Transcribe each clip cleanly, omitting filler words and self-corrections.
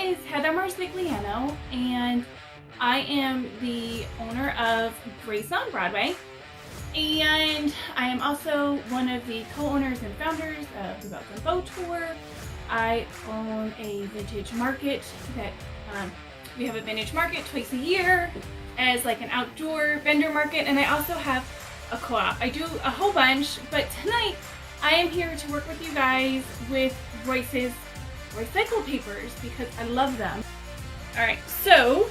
is Heather Marzigliano, and I am the owner of Grace on Broadway, and I am also one of the co-owners and founders of the Belt and Bow Tour. I own a vintage market that we have a vintage market twice a year as like an outdoor vendor market, and I also have a co-op. I do a whole bunch, but tonight I am here to work with you guys with Royce's recycled papers because I love them. Alright, so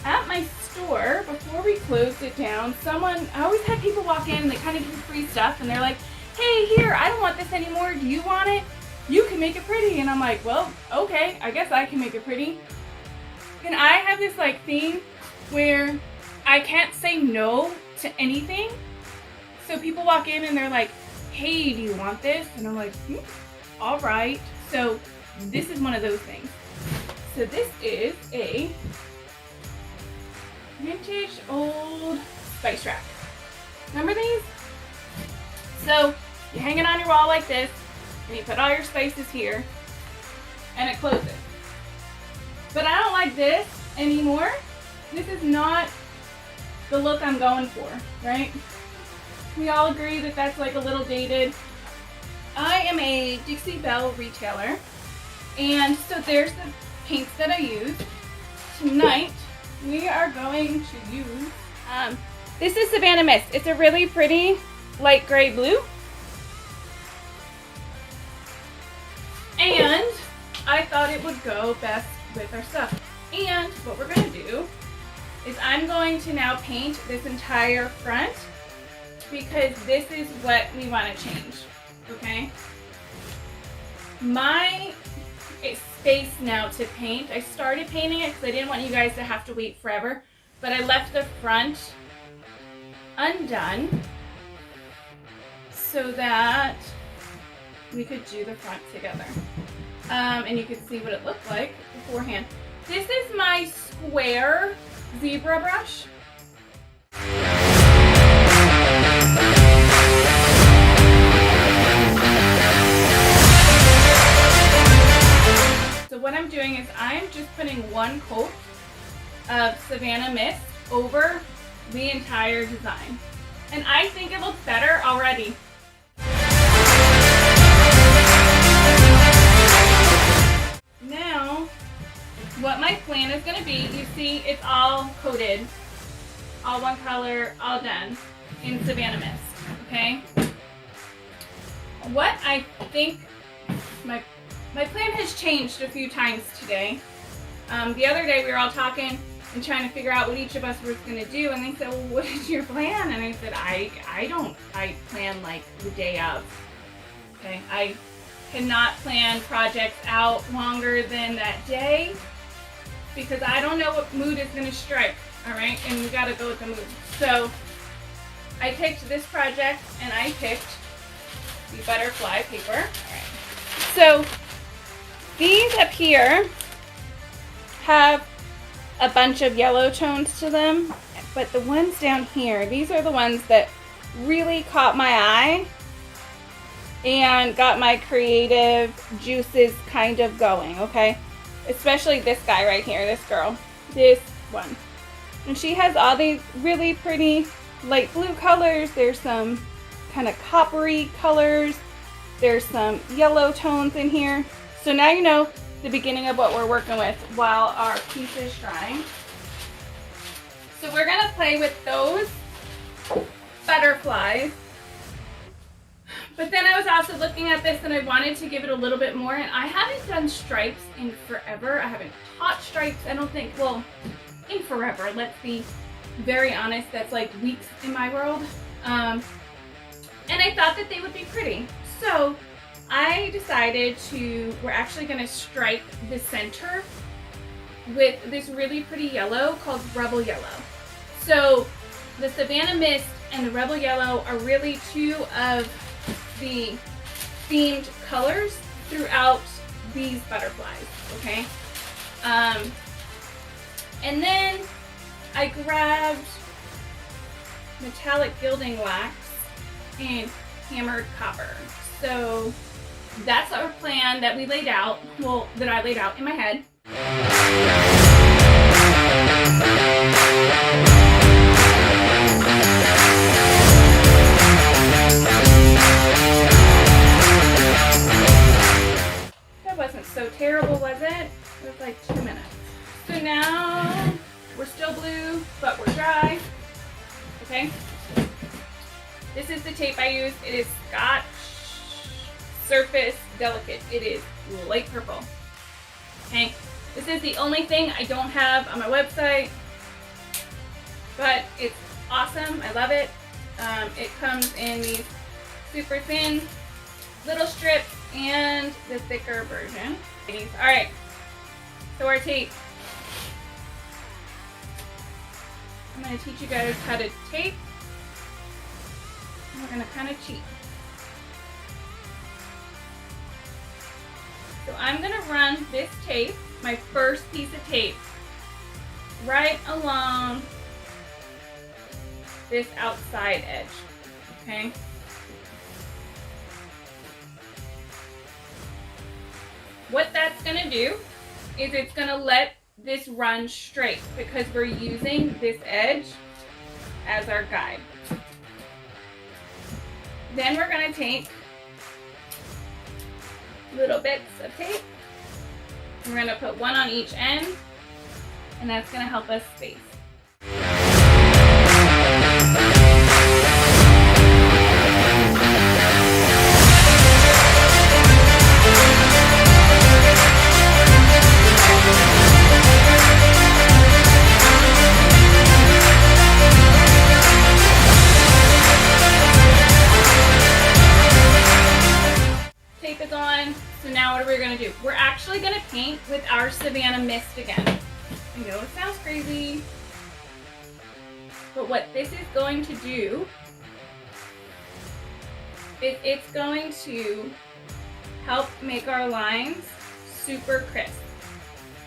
at my store, before we closed it down, I always had people walk in and they kind of give me free stuff and they're like, hey, here, I don't want this anymore, do you want it? You can make it pretty. And I'm like, well, okay, I guess I can make it pretty. And I have this like thing where I can't say no to anything. So people walk in and they're like, hey, do you want this? And I'm like, all right. So this is one of those things. So this is a vintage old spice rack. Remember these? So you hang it on your wall like this, and you put all your spices here, and it closes. But I don't like this anymore. This is not the look I'm going for, right? We all agree that that's like a little dated. I am a Dixie Belle retailer, and so there's the paints that I use. Tonight, we are going to use, this is Savannah Mist. It's a really pretty light gray blue. And I thought it would go best with our stuff. And what we're gonna do is I'm going to now paint this entire front because this is what we want to change, okay? My space now to paint, I started painting it because I didn't want you guys to have to wait forever, but I left the front undone so that we could do the front together. And you could see what it looked like beforehand. This is my square Zibra brush. So what I'm doing is I'm just putting one coat of Savannah Mist over the entire design. And I think it looks better already. Now, what my plan is going to be, you see it's all coated, all one color, all done in Savannah Mist, okay? What I think, my plan has changed a few times today. The other day we were all talking and trying to figure out what each of us was going to do, and they said, well, what is your plan? And I said, I plan like the day of, okay? I cannot plan projects out longer than that day because I don't know what mood is going to strike, all right? And we got to go with the mood. So I picked this project and I picked the butterfly paper. All right. So these up here have a bunch of yellow tones to them, but the ones down here, these are the ones that really caught my eye and got my creative juices kind of going, okay? Especially this guy right here, this girl, this one. And she has all these really pretty light blue colors. There's some kind of coppery colors. There's some yellow tones in here. So now you know the beginning of what we're working with while our piece is drying. So we're gonna play with those butterflies. But then I was also looking at this and I wanted to give it a little bit more, and I haven't done stripes in forever. I haven't taught stripes, I don't think, well, in forever. Let's be very honest, that's like weeks in my world. And I thought that they would be pretty. So I decided we're actually gonna stripe the center with this really pretty yellow called Rebel Yellow. So the Savannah Mist and the Rebel Yellow are really two of the themed colors throughout these butterflies, okay? And then I grabbed metallic gilding wax and hammered copper. So that's our plan that we laid out, well, that I laid out in my head. That wasn't so terrible, was it? It was like 2 minutes. So now we're still blue, but we're dry. Okay. This is the tape I use. It is Scotch Surface Delicate. It is light purple. Okay. This is the only thing I don't have on my website, but it's awesome. I love it. It comes in these super thin little strips and the thicker version. All right. So our tape. I'm going to teach you guys how to tape. And we're going to kind of cheat. So I'm going to run this tape, my first piece of tape, right along this outside edge. Okay? What that's going to do is it's going to let this run straight because we're using this edge as our guide. Then we're going to take little bits of tape. We're going to put one on each end, and that's going to help us space. Tape is on, so now what are we going to do? We're actually going to paint with our Savannah Mist again. I know it sounds crazy, but what this is going to do is it's going to help make our lines super crisp,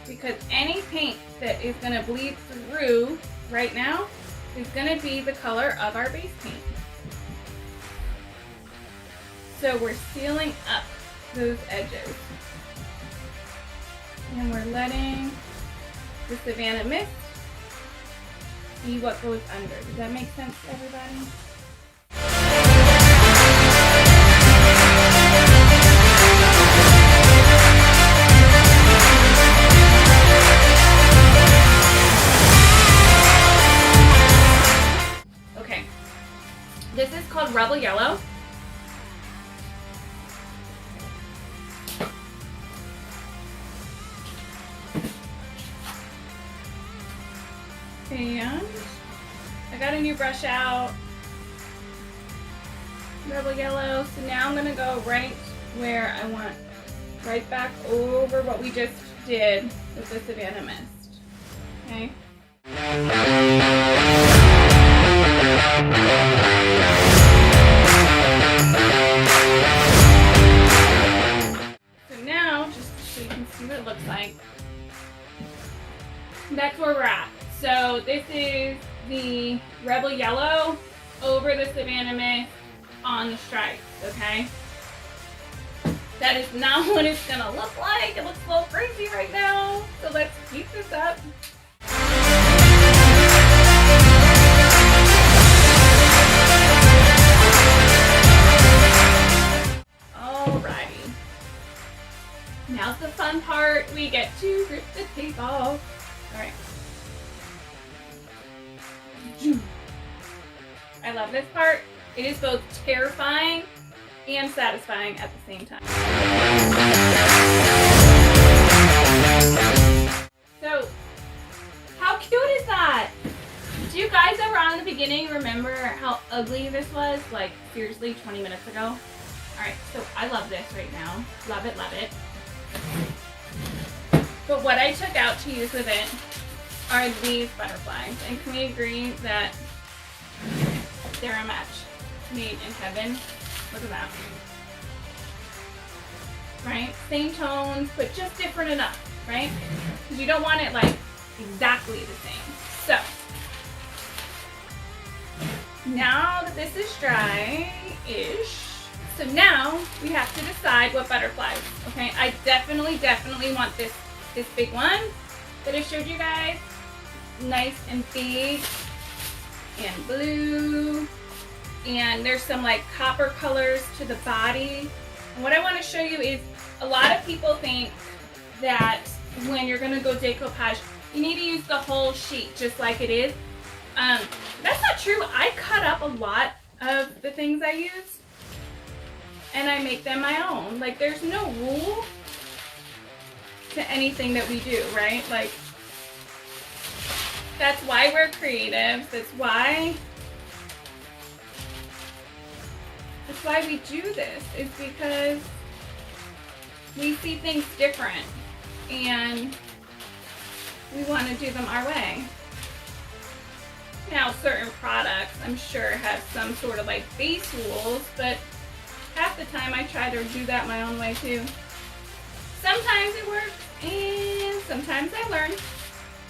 because any paint that is going to bleed through right now is going to be the color of our base paint. So we're sealing up those edges. And we're letting the Savannah Mist be what goes under. Does that make sense to everybody? Okay. This is called Rebel Yellow. And I got a new brush out, Rebel Yellow. So now I'm gonna go right where I want, right back over what we just did with the Savannah Mist. Okay. So now, just so you can see what it looks like, that's where we're at. So this is the Rebel Yellow over the Savannah Mist on the stripes, okay? That is not what it's gonna look like. It looks a little crazy right now. So let's keep this up. Alrighty. Now's the fun part. We get to rip the tape off. Alright. I love this part. It is both terrifying and satisfying at the same time. So, how cute is that? Do you guys ever on the beginning remember how ugly this was? Like, seriously, 20 minutes ago? Alright, so I love this right now. Love it, love it. But what I took out to use with it are these butterflies. And can we agree that they're a match made in heaven? Look at that. Right? Same tones, but just different enough, right? Because you don't want it like exactly the same. So, now that this is dry-ish, So now we have to decide what butterflies. Okay, I definitely want this big one that I showed you guys. Nice and big and blue. And there's some like copper colors to the body. And what I want to show you is a lot of people think that when you're going to go decoupage, you need to use the whole sheet just like it is. That's not true. I cut up a lot of the things I use and I make them my own. Like, there's no rule to anything that we do, right? Like, that's why we're creatives. That's why we do this, is because we see things different and we want to do them our way. Now, certain products, I'm sure, have some sort of like base rules, but half the time I try to do that my own way too. Sometimes it works and sometimes I learn.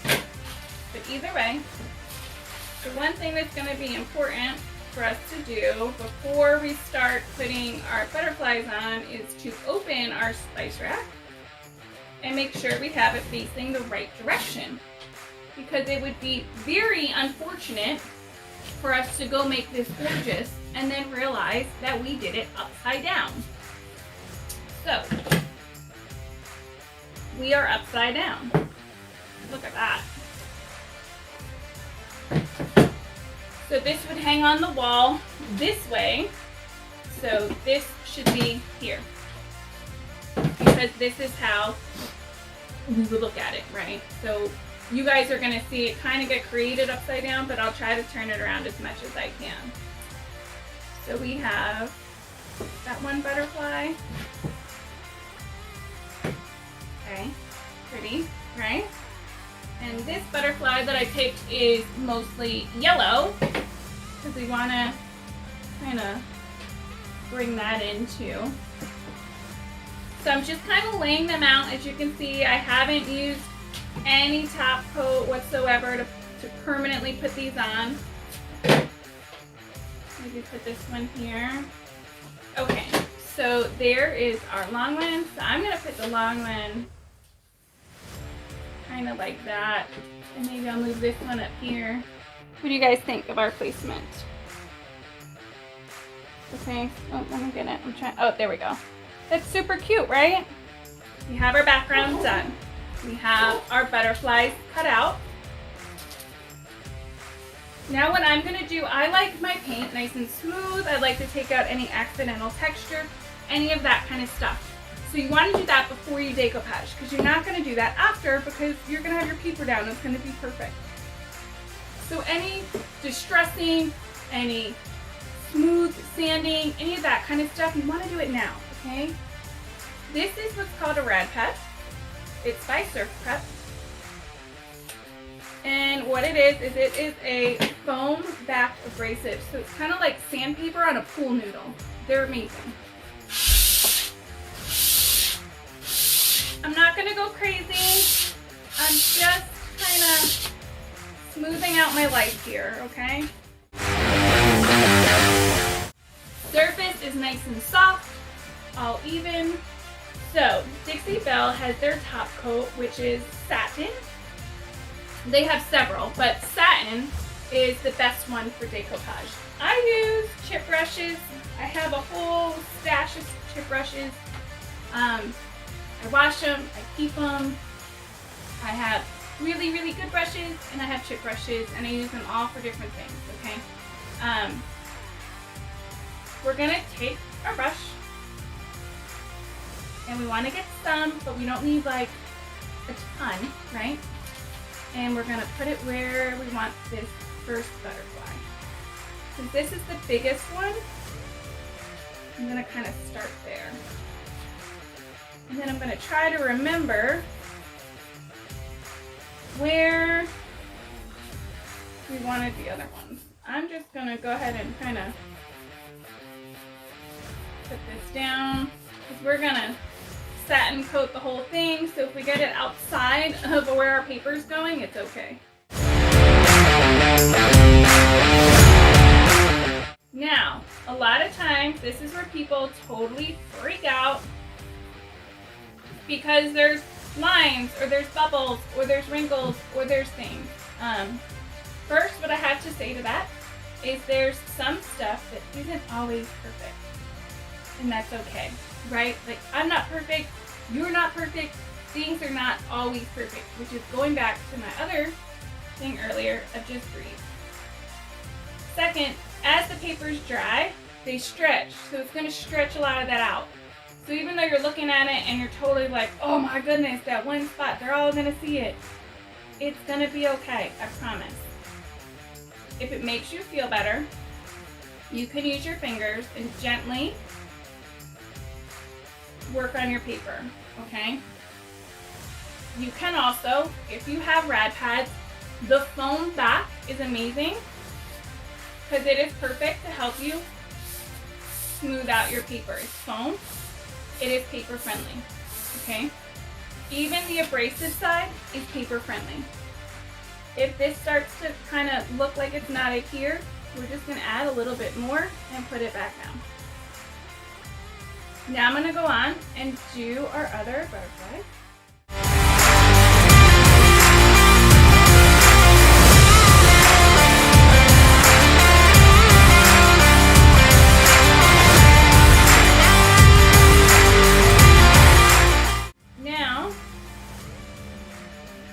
But either way, the one thing that's going to be important for us to do before we start putting our butterflies on is to open our spice rack and make sure we have it facing the right direction. Because it would be very unfortunate for us to go make this gorgeous and then realize that we did it upside down. So, we are upside down. Look at that. So this would hang on the wall this way. So this should be here. Because this is how we would look at it, right? So you guys are going to see it kind of get created upside down, but I'll try to turn it around as much as I can. So we have that one butterfly. Okay, pretty, right? And this butterfly that I picked is mostly yellow because we want to kind of bring that in too. So I'm just kind of laying them out. As you can see, I haven't used any top coat whatsoever to permanently put these on. Maybe put this one here. Okay, so there is our long one. So I'm going to put the long one kind of like that. And maybe I'll move this one up here. What do you guys think of our placement? Okay, oh, let me get it. I'm trying, oh, there we go. That's super cute, right? We have our background done. We have our butterflies cut out. Now what I'm gonna do, I like my paint nice and smooth. I like to take out any accidental texture, any of that kind of stuff. So you want to do that before you decoupage, because you're not going to do that after, because you're going to have your paper down. It's going to be perfect. So any distressing, any smooth sanding, any of that kind of stuff, you want to do it now, okay? This is what's called a rad pet. It's by Surf Prep. And what it is a foam backed abrasive. So it's kind of like sandpaper on a pool noodle. They're amazing. I'm not going to go crazy. I'm just kind of smoothing out my life here, okay? Surface is nice and soft, all even. So, Dixie Belle has their top coat, which is satin. They have several, but satin is the best one for decoupage. I use chip brushes. I have a whole stash of chip brushes. I wash them, I keep them. I have really, really good brushes, and I have chip brushes, and I use them all for different things, okay? We're gonna take our brush, and we wanna get some, but we don't need like a ton, right? And we're gonna put it where we want this first butterfly. Since this is the biggest one, I'm gonna kind of start there. And then I'm going to try to remember where we wanted the other ones. I'm just going to go ahead and kind of put this down, because we're going to satin coat the whole thing, so if we get it outside of where our paper is going, it's okay. Now, a lot of times, this is where people totally freak out because there's lines, or there's bubbles, or there's wrinkles, or there's things. First, what I have to say to that is there's some stuff that isn't always perfect. And that's okay, right? Like, I'm not perfect, you're not perfect, things are not always perfect, which is going back to my other thing earlier of just breathe. Second, as the papers dry, they stretch, so it's going to stretch a lot of that out. So even though you're looking at it and you're totally like, oh my goodness, that one spot, they're all going to see it. It's going to be okay, I promise. If it makes you feel better, you can use your fingers and gently work on your paper, okay? You can also, if you have rad pads, the foam back is amazing because it is perfect to help you smooth out your paper. It's foam. It is paper friendly, okay? Even the abrasive side is paper friendly. If this starts to kind of look like it's not adhere, we're just gonna add a little bit more and put it back down. Now I'm gonna go on and do our other butterflies.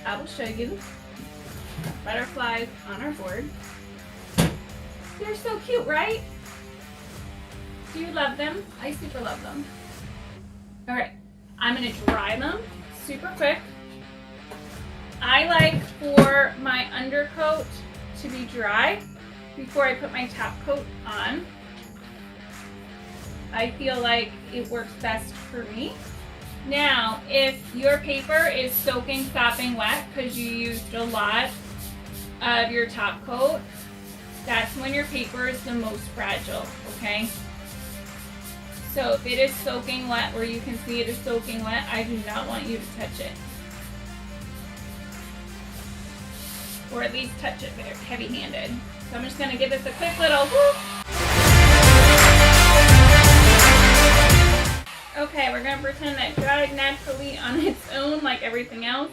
I will show you butterflies on our board. They're so cute, right? Do you love them? I super love them. All right, I'm gonna dry them super quick. I like for my undercoat to be dry before I put my top coat on. I feel like it works best for me. Now, if your paper is soaking, sopping wet because you used a lot of your top coat, that's when your paper is the most fragile, okay? So if it is soaking wet, where you can see it is soaking wet, I do not want you to touch it. Or at least touch it very heavy-handed. So I'm just gonna give this a quick little whoop. Okay, we're gonna pretend that dried naturally on its own like everything else.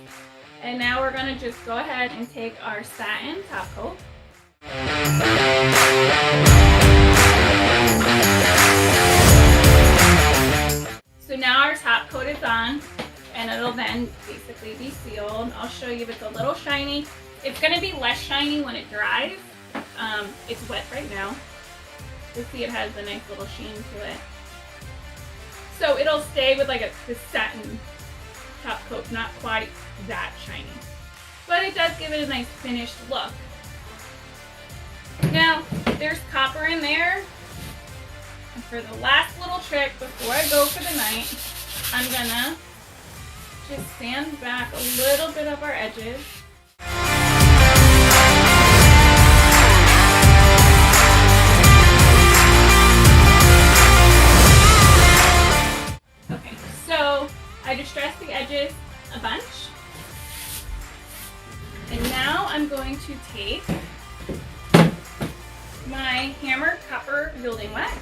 And now we're gonna just go ahead and take our satin top coat. So now our top coat is on, and it'll then basically be sealed. I'll show you if it's a little shiny. It's gonna be less shiny when it dries. It's wet right now. You'll see it has a nice little sheen to it. So it'll stay with like the satin top coat, not quite that shiny. But it does give it a nice finished look. Now, there's copper in there. And for the last little trick before I go for the night, I'm gonna just sand back a little bit of our edges. Okay, so I distressed the edges a bunch. And now I'm going to take my hammered copper gilding wax,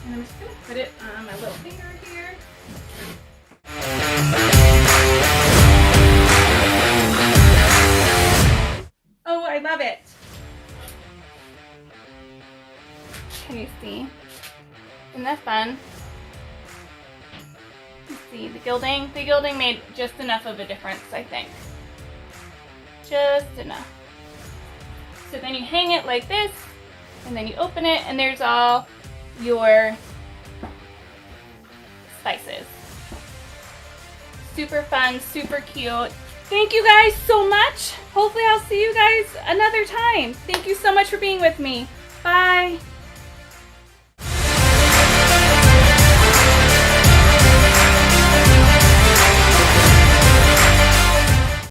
and I'm just going to put it on my little finger here. Oh, I love it. Can you see? Isn't that fun? You see the gilding? The gilding made just enough of a difference, I think. Just enough. So then you hang it like this, and then you open it, and there's all your spices. Super fun, super cute. Thank you guys so much. Hopefully I'll see you guys another time. Thank you so much for being with me. Bye.